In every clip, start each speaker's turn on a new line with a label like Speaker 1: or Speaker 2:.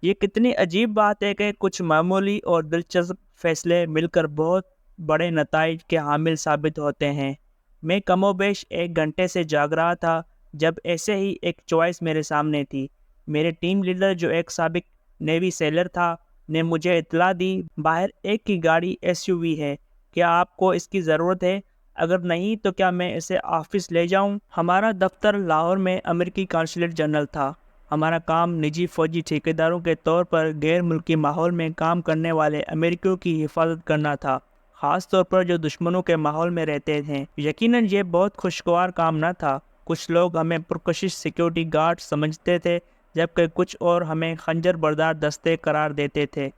Speaker 1: یہ کتنی عجیب بات ہے کہ کچھ معمولی اور دلچسپ فیصلے مل کر بہت بڑے نتائج کے حامل ثابت ہوتے ہیں۔ میں کم و بیش 1 گھنٹے سے جاگ رہا تھا جب ایسے ہی ایک چوائس میرے سامنے تھی۔ میرے ٹیم لیڈر جو ایک سابق نیوی سیلر تھا نے مجھے اطلاع دی، باہر ایک کی گاڑی ایس یو وی ہے، کیا آپ کو اس کی ضرورت ہے؟ اگر نہیں تو کیا میں اسے آفس لے جاؤں؟ ہمارا دفتر لاہور میں امریکی قونصلیٹ جنرل تھا۔ ہمارا کام نجی فوجی ٹھیکیداروں کے طور پر غیر ملکی ماحول میں کام کرنے والے امریکیوں کی حفاظت کرنا تھا، خاص طور پر جو دشمنوں کے ماحول میں رہتے ہیں۔ یقیناً یہ بہت خوشگوار کام نہ تھا۔ کچھ لوگ ہمیں پرکشش سیکیورٹی گارڈ سمجھتے تھے، جبکہ کچھ اور ہمیں خنجر بردار دستے قرار دیتے تھے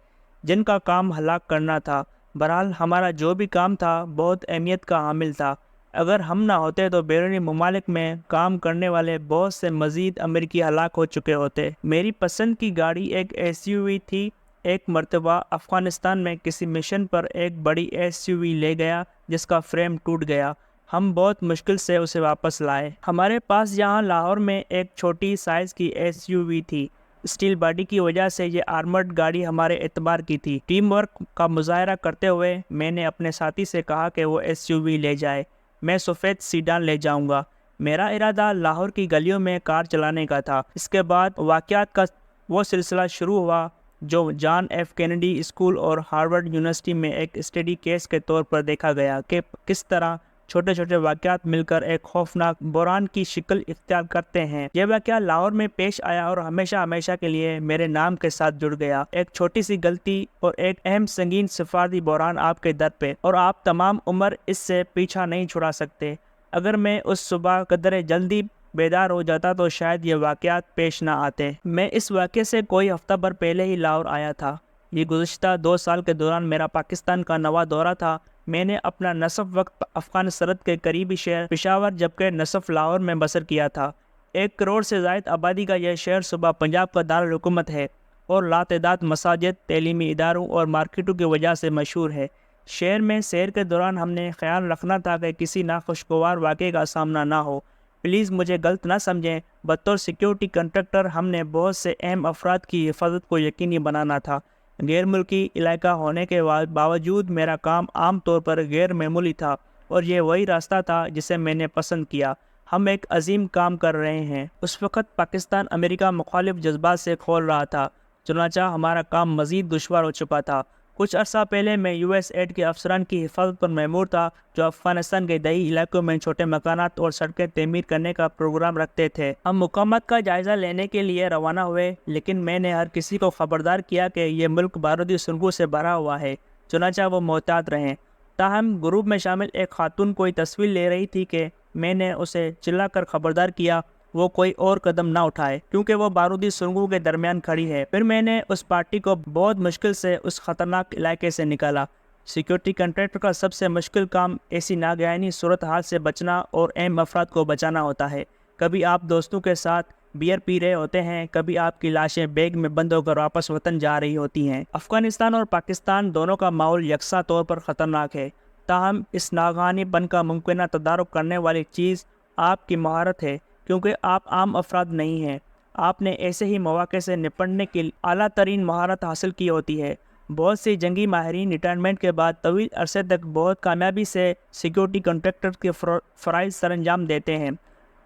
Speaker 1: جن کا کام ہلاک کرنا تھا۔ بہرحال ہمارا جو بھی کام تھا بہت اہمیت کا حامل تھا۔ اگر ہم نہ ہوتے تو بیرونی ممالک میں کام کرنے والے بہت سے مزید امریکی ہلاک ہو چکے ہوتے۔ میری پسند کی گاڑی ایک ایس یو وی تھی۔ ایک مرتبہ افغانستان میں کسی مشن پر ایک بڑی ایس یو وی لے گیا جس کا فریم ٹوٹ گیا۔ ہم بہت مشکل سے اسے واپس لائے۔ ہمارے پاس یہاں لاہور میں ایک چھوٹی سائز کی ایس یو وی تھی۔ اسٹیل باڈی کی وجہ سے یہ آرمرڈ گاڑی ہمارے اعتبار کی تھی۔ ٹیم ورک کا مظاہرہ کرتے ہوئے میں نے اپنے ساتھی سے کہا کہ وہ ایس یو وی لے جائے، میں سفید سیڈان لے جاؤں گا۔ میرا ارادہ لاہور کی گلیوں میں کار چلانے کا تھا۔ اس کے بعد واقعات کا وہ سلسلہ شروع ہوا جو جان ایف کینیڈی اسکول اور ہارورڈ یونیورسٹی میں ایک اسٹڈی کیس کے طور پر دیکھا گیا کہ کس طرح چھوٹے چھوٹے واقعات مل کر ایک خوفناک بحران کی شکل اختیار کرتے ہیں۔ یہ واقعہ لاہور میں پیش آیا اور ہمیشہ ہمیشہ کے لیے میرے نام کے ساتھ جڑ گیا۔ ایک چھوٹی سی غلطی اور ایک اہم سنگین سفارتی بحران آپ کے در پہ، اور آپ تمام عمر اس سے پیچھا نہیں چھڑا سکتے۔ اگر میں اس صبح قدرے جلدی بیدار ہو جاتا تو شاید یہ واقعات پیش نہ آتے۔ میں اس واقعے سے کوئی ہفتہ بھر پہلے ہی لاہور آیا تھا۔ یہ گزشتہ 2 سال کے دوران میرا پاکستان کا نواں دورہ تھا۔ میں نے اپنا نصف وقت افغان سرحد کے قریبی شہر پشاور جبکہ نصف لاہور میں بسر کیا تھا۔ 1 کروڑ سے زائد آبادی کا یہ شہر صوبہ پنجاب کا دارالحکومت ہے اور لاتعداد مساجد، تعلیمی اداروں اور مارکیٹوں کی وجہ سے مشہور ہے۔ شہر میں سیر کے دوران ہم نے خیال رکھنا تھا کہ کسی ناخوشگوار واقعے کا سامنا نہ ہو۔ پلیز مجھے غلط نہ سمجھیں، بطور سیکیورٹی کنٹریکٹر ہم نے بہت سے اہم افراد کی حفاظت کو یقینی بنانا تھا۔ غیر ملکی علاقہ ہونے کے باوجود میرا کام عام طور پر غیر معمولی تھا اور یہ وہی راستہ تھا جسے میں نے پسند کیا۔ ہم ایک عظیم کام کر رہے ہیں۔ اس وقت پاکستان امریکہ مخالف جذبات سے کھول رہا تھا، چنانچہ ہمارا کام مزید دشوار ہو چکا تھا۔ کچھ عرصہ پہلے میں یو ایس ایڈ کے افسران کی حفاظت پر مأمور تھا جو افغانستان کے دیہی علاقوں میں چھوٹے مکانات اور سڑکیں تعمیر کرنے کا پروگرام رکھتے تھے۔ ہم مقامات کا جائزہ لینے کے لیے روانہ ہوئے، لیکن میں نے ہر کسی کو خبردار کیا کہ یہ ملک بارودی سرنگوں سے بھرا ہوا ہے، چنانچہ وہ محتاط رہیں۔ تاہم گروپ میں شامل ایک خاتون کوئی تصویر لے رہی تھی کہ میں نے اسے چلا کر خبردار کیا وہ کوئی اور قدم نہ اٹھائے کیونکہ وہ بارودی سرنگوں کے درمیان کھڑی ہے۔ پھر میں نے اس پارٹی کو بہت مشکل سے اس خطرناک علاقے سے نکالا۔ سیکیورٹی کنٹریکٹر کا سب سے مشکل کام ایسی ناگہانی صورتحال سے بچنا اور اہم افراد کو بچانا ہوتا ہے۔ کبھی آپ دوستوں کے ساتھ بیئر پی رہے ہوتے ہیں، کبھی آپ کی لاشیں بیگ میں بند ہو کر واپس وطن جا رہی ہوتی ہیں۔ افغانستان اور پاکستان دونوں کا ماحول یکساں طور پر خطرناک ہے، تاہم اس ناگہانی پن کا ممکنہ تدارک کرنے والی چیز آپ کی مہارت ہے، کیونکہ آپ عام افراد نہیں ہیں۔ آپ نے ایسے ہی مواقع سے نپٹنے کی اعلیٰ ترین مہارت حاصل کی ہوتی ہے۔ بہت سے جنگی ماہرین ریٹائرمنٹ کے بعد طویل عرصے تک بہت کامیابی سے سیکیورٹی کنٹریکٹر کے فرائض سر انجام دیتے ہیں۔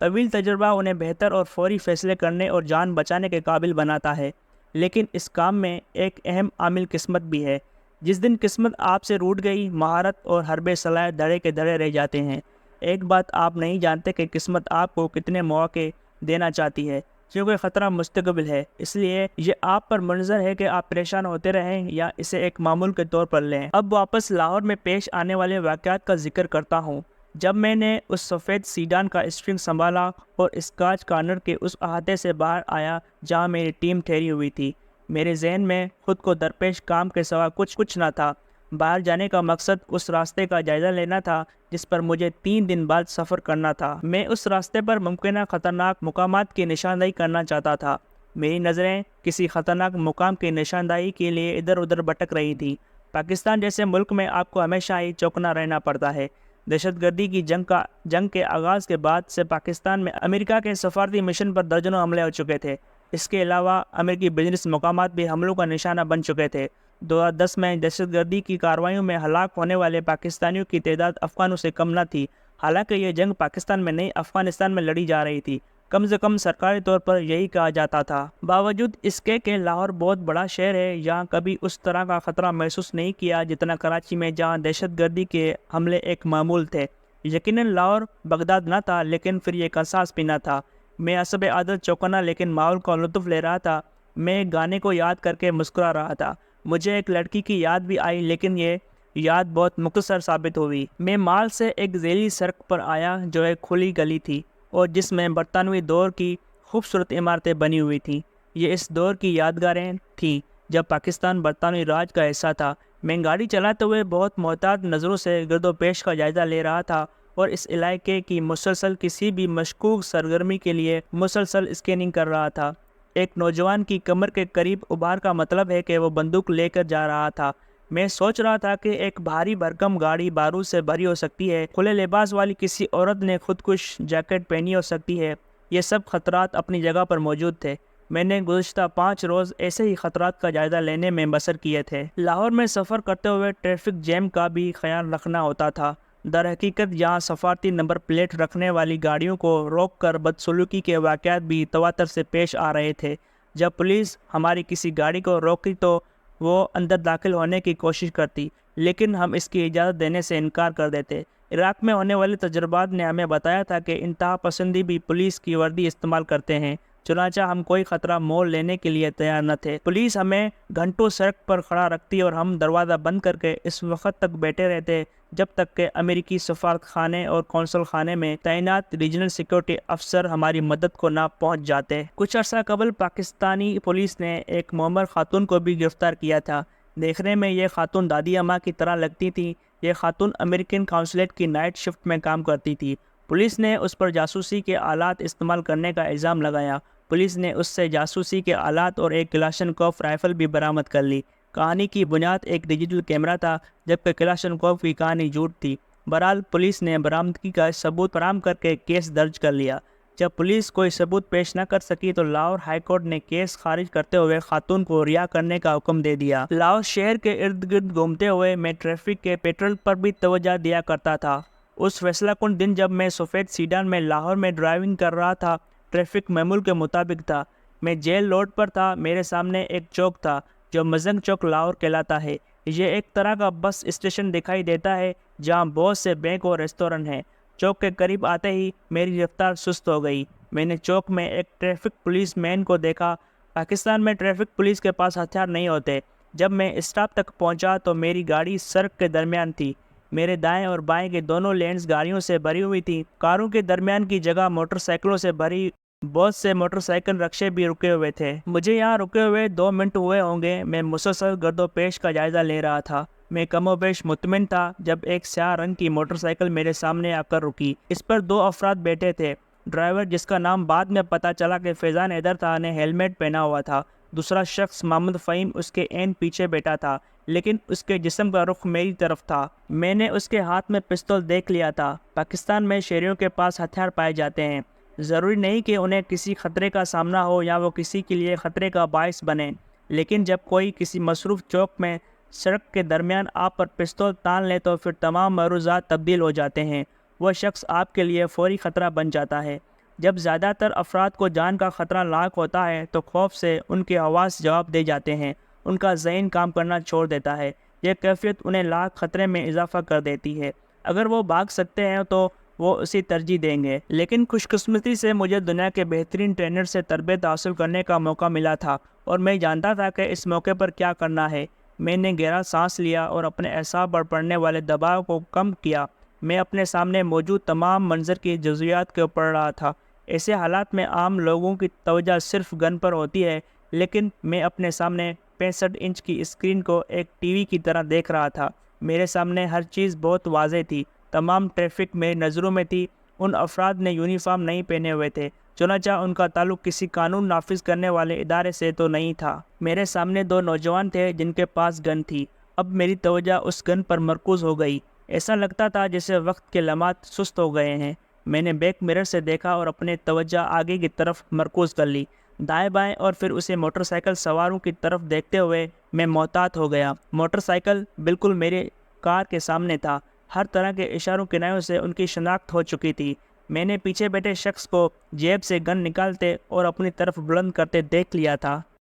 Speaker 1: طویل تجربہ انہیں بہتر اور فوری فیصلے کرنے اور جان بچانے کے قابل بناتا ہے، لیکن اس کام میں ایک اہم عامل قسمت بھی ہے۔ جس دن قسمت آپ سے روٹ گئی، مہارت اور حربے صلاح دھڑے کے دھڑے رہ جاتے ہیں۔ ایک بات آپ نہیں جانتے کہ قسمت آپ کو کتنے مواقع دینا چاہتی ہے، کیونکہ خطرہ مستقبل ہے، اس لیے یہ آپ پر منحصر ہے کہ آپ پریشان ہوتے رہیں یا اسے ایک معمول کے طور پر لیں۔ اب واپس لاہور میں پیش آنے والے واقعات کا ذکر کرتا ہوں۔ جب میں نے اس سفید سیڈان کا اسٹیئرنگ سنبھالا اور اسکاچ کارنر کے اس احاطے سے باہر آیا جہاں میری ٹیم ٹھہری ہوئی تھی، میرے ذہن میں خود کو درپیش کام کے سوا کچھ نہ تھا۔ باہر جانے کا مقصد اس راستے کا جائزہ لینا تھا جس پر مجھے 3 دن بعد سفر کرنا تھا۔ میں اس راستے پر ممکنہ خطرناک مقامات کی نشاندہی کرنا چاہتا تھا۔ میری نظریں کسی خطرناک مقام کی نشاندہی کے لیے ادھر ادھر بھٹک رہی تھیں۔ پاکستان جیسے ملک میں آپ کو ہمیشہ ہی چوکنا رہنا پڑتا ہے۔ دہشت گردی کی جنگ کے آغاز کے بعد سے پاکستان میں امریکہ کے سفارتی مشن پر درجنوں حملے ہو چکے تھے۔ اس کے علاوہ امریکی بزنس مقامات بھی حملوں کا نشانہ بن چکے تھے۔ 2010 میں دہشت گردی کی کارروائیوں میں ہلاک ہونے والے پاکستانیوں کی تعداد افغانوں سے کم نہ تھی۔ حالانکہ یہ جنگ پاکستان میں نہیں افغانستان میں لڑی جا رہی تھی، کم سے کم سرکاری طور پر یہی کہا جاتا تھا۔ باوجود اس کے کہ لاہور بہت بڑا شہر ہے، یہاں کبھی اس طرح کا خطرہ محسوس نہیں کیا جتنا کراچی میں، جہاں دہشت گردی کے حملے ایک معمول تھے۔ یقیناً لاہور بغداد نہ تھا، لیکن پھر یہ قصاص بھی نہ تھا۔ میں عصب عادت چوکنا لیکن ماحول کا لطف لے رہا تھا۔ میں ایک گانے کو یاد کر کے مسکرا رہا تھا۔ مجھے ایک لڑکی کی یاد بھی آئی، لیکن یہ یاد بہت مختصر ثابت ہوئی۔ میں مال سے ایک ذیلی سڑک پر آیا جو ایک کھلی گلی تھی اور جس میں برطانوی دور کی خوبصورت عمارتیں بنی ہوئی تھیں۔ یہ اس دور کی یادگاریں تھیں جب پاکستان برطانوی راج کا حصہ تھا۔ میں گاڑی چلاتے ہوئے بہت محتاط نظروں سے گرد و پیش کا جائزہ لے رہا تھا اور اس علاقے کی مسلسل کسی بھی مشکوک سرگرمی کے لیے مسلسل اسکیننگ کر رہا تھا۔ ایک نوجوان کی کمر کے قریب ابھار کا مطلب ہے کہ وہ بندوق لے کر جا رہا تھا۔ میں سوچ رہا تھا کہ ایک بھاری بھرکم گاڑی بارود سے بھری ہو سکتی ہے، کھلے لباس والی کسی عورت نے خودکش جیکٹ پہنی ہو سکتی ہے۔ یہ سب خطرات اپنی جگہ پر موجود تھے۔ میں نے گزشتہ 5 روز ایسے ہی خطرات کا جائزہ لینے میں بسر کیے تھے۔ لاہور میں سفر کرتے ہوئے ٹریفک جیم کا بھی خیال رکھنا ہوتا تھا۔ در حقیقت یہاں سفارتی نمبر پلیٹ رکھنے والی گاڑیوں کو روک کر بدسلوکی کے واقعات بھی تواتر سے پیش آ رہے تھے۔ جب پولیس ہماری کسی گاڑی کو روکی تو وہ اندر داخل ہونے کی کوشش کرتی، لیکن ہم اس کی اجازت دینے سے انکار کر دیتے۔ عراق میں ہونے والے تجربات نے ہمیں بتایا تھا کہ انتہا پسندی بھی پولیس کی وردی استعمال کرتے ہیں، چنانچہ ہم کوئی خطرہ مول لینے کے لیے تیار نہ تھے۔ پولیس ہمیں گھنٹوں سڑک پر کھڑا رکھتی اور ہم دروازہ بند کر کے اس وقت تک بیٹھے رہتے جب تک کہ امریکی سفارت خانے اور قونصل خانے میں تعینات ریجنل سیکورٹی افسر ہماری مدد کو نہ پہنچ جاتے۔ کچھ عرصہ قبل پاکستانی پولیس نے ایک معمر خاتون کو بھی گرفتار کیا تھا۔ دیکھنے میں یہ خاتون دادی اماں کی طرح لگتی تھی۔ یہ خاتون امریکن قونصلیٹ کی نائٹ شفٹ میں کام کرتی تھی۔ پولیس نے اس پر جاسوسی کے آلات استعمال کرنے کا الزام لگایا۔ پولیس نے اس سے جاسوسی کے آلات اور ایک کلاشنکوف رائفل بھی برآمد کر لی۔ کہانی کی بنیاد ایک ڈیجیٹل کیمرہ تھا، جبکہ کلاشنکوف کی کہانی جھوٹ تھی۔ بہرحال پولیس نے برآمدگی کا ثبوت فراہم کر کے کیس درج کر لیا۔ جب پولیس کوئی ثبوت پیش نہ کر سکی تو لاہور ہائی کورٹ نے کیس خارج کرتے ہوئے خاتون کو رہا کرنے کا حکم دے دیا۔ لاہور شہر کے ارد گرد گھومتے ہوئے میں ٹریفک کے پیٹرول پر بھی توجہ دیا کرتا تھا۔ اس فیصلہ کن دن جب میں سفید سیڈان میں لاہور میں ڈرائیونگ کر رہا تھا، ٹریفک معمول کے مطابق تھا۔ میں جیل روڈ پر تھا۔ میرے سامنے ایک چوک تھا جو مزنگ چوک لاہور کہلاتا ہے۔ یہ ایک طرح کا بس اسٹیشن دکھائی دیتا ہے جہاں بہت سے بینک اور ریستوران ہیں۔ چوک کے قریب آتے ہی میری رفتار سست ہو گئی۔ میں نے چوک میں ایک ٹریفک پولیس مین کو دیکھا۔ پاکستان میں ٹریفک پولیس کے پاس ہتھیار نہیں ہوتے۔ جب میں اسٹاپ تک پہنچا تو میری گاڑی سڑک کے درمیان تھی۔ میرے دائیں اور بائیں کے دونوں لینز گاڑیوں سے بھری ہوئی تھیں۔ کاروں کے درمیان کی جگہ موٹر سائیکلوں سے بھری، بہت سے موٹر سائیکل رکشے بھی رکے ہوئے تھے۔ مجھے یہاں رکے ہوئے 2 منٹ ہوئے ہوں گے۔ میں مسلسل گرد و پیش کا جائزہ لے رہا تھا۔ میں کم و بیش مطمئن تھا جب ایک سیاہ رنگ کی موٹر سائیکل میرے سامنے آ کر رکی۔ اس پر 2 افراد بیٹھے تھے۔ ڈرائیور، جس کا نام بعد میں پتہ چلا کہ فیضان حیدر تھا، نے ہیلمٹ پہنا ہوا تھا۔ دوسرا شخص محمد فہیم اس کے عین پیچھے بیٹھا تھا، لیکن اس کے جسم کا رخ میری طرف تھا۔ میں نے اس کے ہاتھ میں پستول دیکھ لیا تھا۔ پاکستان میں شہریوں کے پاس ہتھیار پائے جاتے ہیں۔ ضروری نہیں کہ انہیں کسی خطرے کا سامنا ہو یا وہ کسی کے لیے خطرے کا باعث بنے، لیکن جب کوئی کسی مصروف چوک میں سڑک کے درمیان آپ پر پستول تان لے تو پھر تمام معروضات تبدیل ہو جاتے ہیں۔ وہ شخص آپ کے لیے فوری خطرہ بن جاتا ہے۔ جب زیادہ تر افراد کو جان کا خطرہ لاحق ہوتا ہے تو خوف سے ان کے حواس جواب دے جاتے ہیں، ان کا ذہن کام کرنا چھوڑ دیتا ہے۔ یہ کیفیت انہیں لاحق خطرے میں اضافہ کر دیتی ہے۔ اگر وہ بھاگ سکتے ہیں تو وہ اسی ترجیح دیں گے۔ لیکن خوش قسمتی سے مجھے دنیا کے بہترین ٹرینر سے تربیت حاصل کرنے کا موقع ملا تھا اور میں جانتا تھا کہ اس موقع پر کیا کرنا ہے۔ میں نے گہرا سانس لیا اور اپنے اعصاب پر پڑنے والے دباؤ کو کم کیا۔ میں اپنے سامنے موجود تمام منظر کی جزئیات کو پڑھ رہا تھا۔ ایسے حالات میں عام لوگوں کی توجہ صرف گن پر ہوتی ہے، لیکن میں اپنے سامنے 65 انچ کی اسکرین کو ایک ٹی وی کی طرح دیکھ رہا تھا۔ میرے سامنے ہر چیز بہت واضح تھی۔ تمام ٹریفک میری نظروں میں تھی۔ ان افراد نے یونیفارم نہیں پہنے ہوئے تھے، چنانچہ ان کا تعلق کسی قانون نافذ کرنے والے ادارے سے تو نہیں تھا۔ میرے سامنے 2 نوجوان تھے جن کے پاس گن تھی۔ اب میری توجہ اس گن پر مرکوز ہو گئی۔ ایسا لگتا تھا جیسے وقت کے لمحات سست ہو گئے ہیں۔ میں نے بیک مرر سے دیکھا اور اپنے توجہ آگے کی طرف مرکوز کر لی۔ دائیں بائیں اور پھر اسے موٹر سائیکل سواروں کی طرف دیکھتے ہوئے میں محتاط ہو گیا۔ موٹر سائیکل بالکل میری کار کے سامنے تھا۔ ہر طرح کے اشاروں کنایوں سے ان کی شناخت ہو چکی تھی۔ میں نے پیچھے بیٹھے شخص کو جیب سے گن نکالتے اور اپنی طرف بلند کرتے دیکھ لیا تھا۔